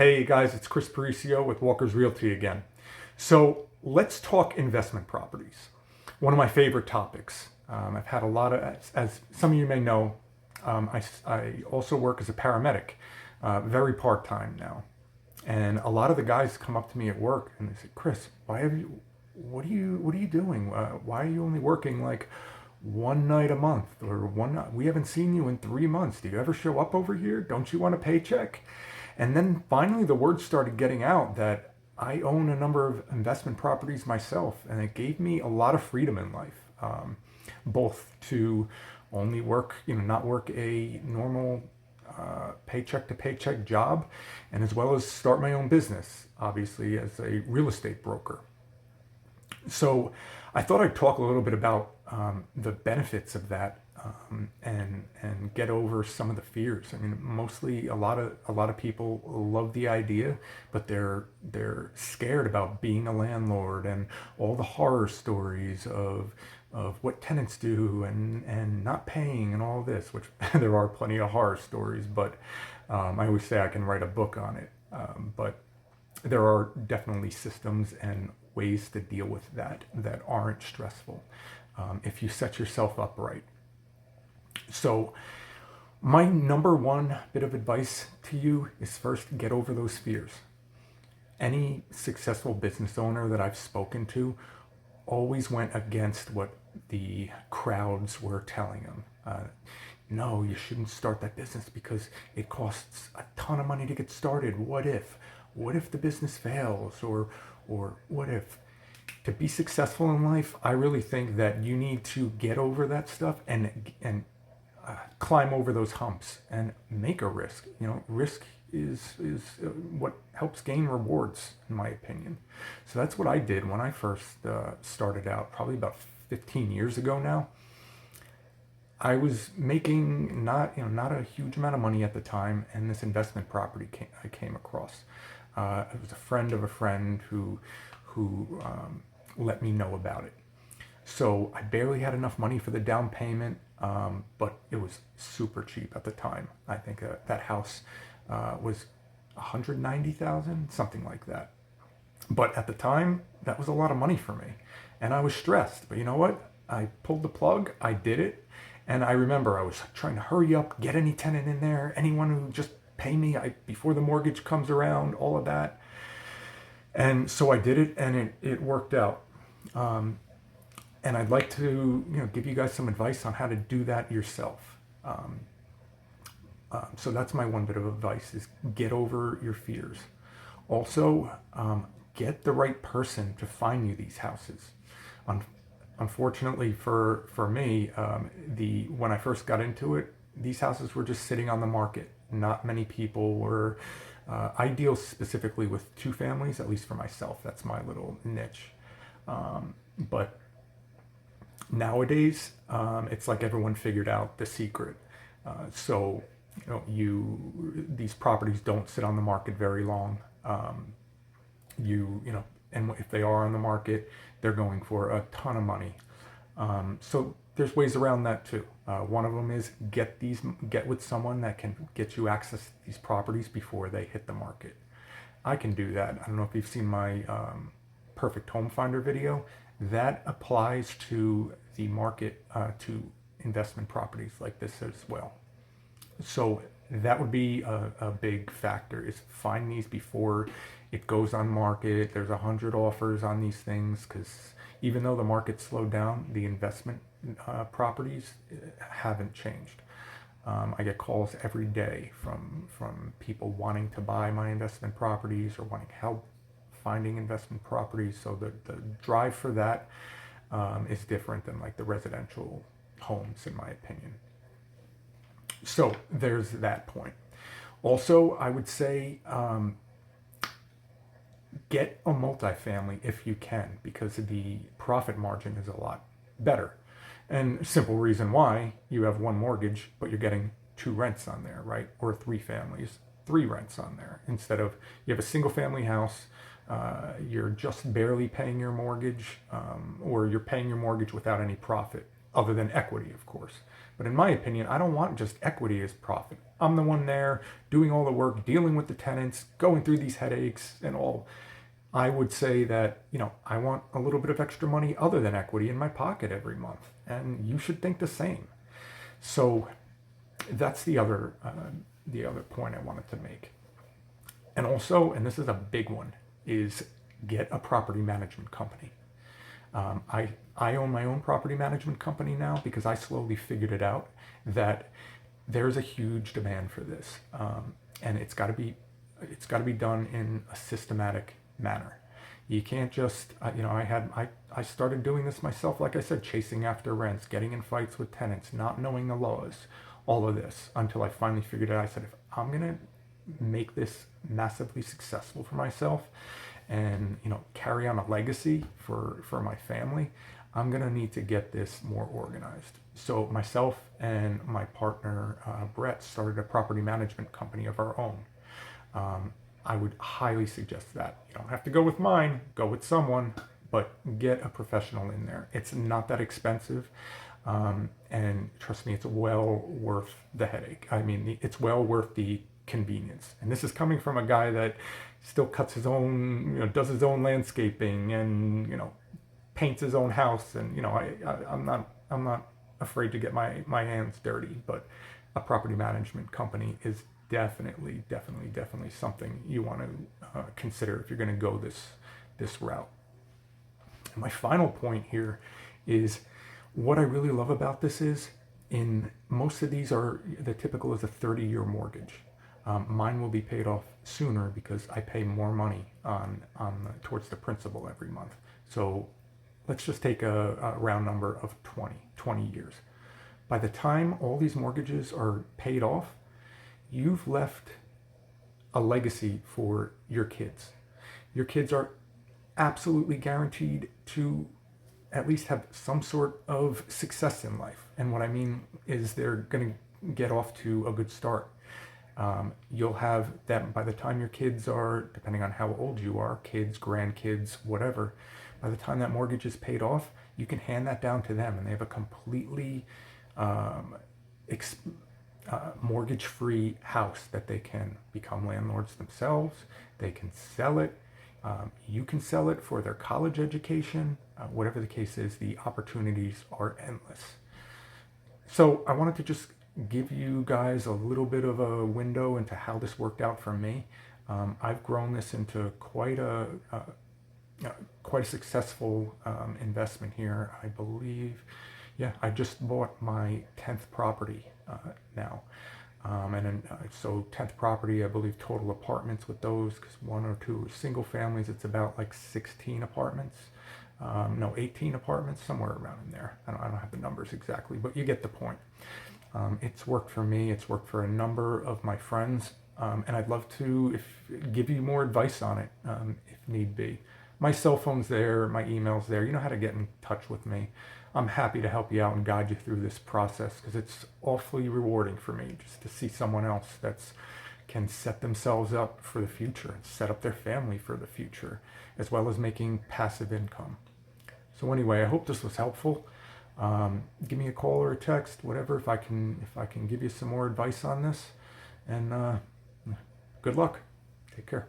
Hey guys, it's Chris Paricio with Walker's Realty again. So let's talk investment properties. One of my favorite topics. I've had a lot of, as some of you may know, I also work as a paramedic, very part-time now. And a lot of the guys come up to me at work and they say, Chris, what are you doing? Why are you only working like one night a month or one night? We haven't seen you in 3 months. Do you ever show up over here? Don't you want a paycheck? And then finally the word started getting out that I own a number of investment properties myself, and it gave me a lot of freedom in life, both to only work, not work a normal paycheck to paycheck job, and as well as start my own business, obviously as a real estate broker. So I thought I'd talk a little bit about the benefits of that, and get over some of the fears. I mean, mostly a lot of people love the idea, but they're scared about being a landlord and all the horror stories of what tenants do and not paying and all this, which there are plenty of horror stories, but I always say I can write a book on it. But there are definitely systems and ways to deal with that aren't stressful, if you set yourself up right. So my number one bit of advice to you is first get over those fears. Any successful business owner that I've spoken to always went against what the crowds were telling them. No, you shouldn't start that business because it costs a ton of money to get started. What if? What if the business fails? Or what if? To be successful in life, I really think that you need to get over that stuff and climb over those humps and make a risk. Risk is what helps gain rewards, in my opinion. So that's what I did when I first started out, probably about 15 years ago now. I was making not a huge amount of money at the time, and this investment property I came across. It was a friend of a friend who let me know about it. So I barely had enough money for the down payment, but it was super cheap at the time. I think that house was $190,000, something like that. But at the time, that was a lot of money for me, and I was stressed. But you know what? I pulled the plug. I did it, and I remember I was trying to hurry up, get any tenant in there, anyone who just pay me before the mortgage comes around, all of that. And so I did it, and it worked out. And I'd like to give you guys some advice on how to do that yourself. So that's my one bit of advice: is get over your fears. Also, get the right person to find you these houses. Unfortunately for me, when I first got into it, these houses were just sitting on the market. Not many people were. I deal specifically with two families, at least for myself. That's my little niche. But nowadays, it's like everyone figured out the secret. So these properties don't sit on the market very long. And if they are on the market, they're going for a ton of money. So there's ways around that too. One of them is get with someone that can get you access to these properties before they hit the market. I can do that. I don't know if you've seen my Perfect Home Finder video. That applies to the market, to investment properties like this as well. So that would be a big factor, is find these before it goes on market. There's 100 offers on these things, because even though the market slowed down, the investment properties haven't changed. I get calls every day from people wanting to buy my investment properties or wanting help finding investment properties. So the drive for that is different than like the residential homes, in my opinion. So there's that point. Also, I would say get a multifamily if you can, because the profit margin is a lot better. And simple reason why: you have one mortgage, but you're getting two rents on there, right? Or three families, three rents on there. Instead of, you have a single family house, you're just barely paying your mortgage, or you're paying your mortgage without any profit. other than equity, of course. But in my opinion, I don't want just equity as profit. I'm the one there doing all the work, dealing with the tenants, going through these headaches and all. I would say that, I want a little bit of extra money other than equity in my pocket every month. And you should think the same. So that's the other point I wanted to make. And also, and this is a big one, is get a property management company. I own my own property management company now because I slowly figured it out that there's a huge demand for this, and it's got to be done in a systematic manner. You can't just I started doing this myself, like I said, chasing after rents, getting in fights with tenants, not knowing the laws, all of this until I finally figured it out. I said, if I'm gonna make this massively successful for myself and carry on a legacy for my family, I'm gonna need to get this more organized. So myself and my partner Brett started a property management company of our own. I would highly suggest that. You don't have to go with mine, go with someone, but get a professional in there. It's not that expensive, and trust me, it's well worth the headache. I mean, it's well worth the convenience. And this is coming from a guy that still cuts his own, does his own landscaping and, paints his own house. And, I'm not afraid to get my hands dirty, but a property management company is definitely something you want to consider if you're going to go this route. And my final point here is what I really love about this is in most of these are the typical is a 30-year mortgage. Mine will be paid off sooner because I pay more money towards the principal every month. So let's just take a round number of 20 years. By the time all these mortgages are paid off, you've left a legacy for your kids. Your kids are absolutely guaranteed to at least have some sort of success in life. And what I mean is they're going to get off to a good start. You'll have them by the time your kids are, depending on how old you are, kids, grandkids, whatever, by the time that mortgage is paid off, you can hand that down to them and they have a completely mortgage-free house that they can become landlords themselves. They can sell it. You can sell it for their college education. Whatever the case is, the opportunities are endless. So I wanted to just give you guys a little bit of a window into how this worked out for me. I've grown this into quite a successful investment here. I believe, I just bought my 10th property now. And then, so 10th property, I believe total apartments with those, because one or two are single families, it's about like 16 apartments. 18 apartments, somewhere around in there. I don't have the numbers exactly, but you get the point. It's worked for me. It's worked for a number of my friends. And I'd love to give you more advice on it if need be. My cell phone's there, my email's there. You know how to get in touch with me. I'm happy to help you out and guide you through this process because it's awfully rewarding for me just to see someone else that's can set themselves up for the future and set up their family for the future, as well as making passive income. So anyway, I hope this was helpful. Give me a call or a text, whatever, if I can give you some more advice on this. And good luck. Take care.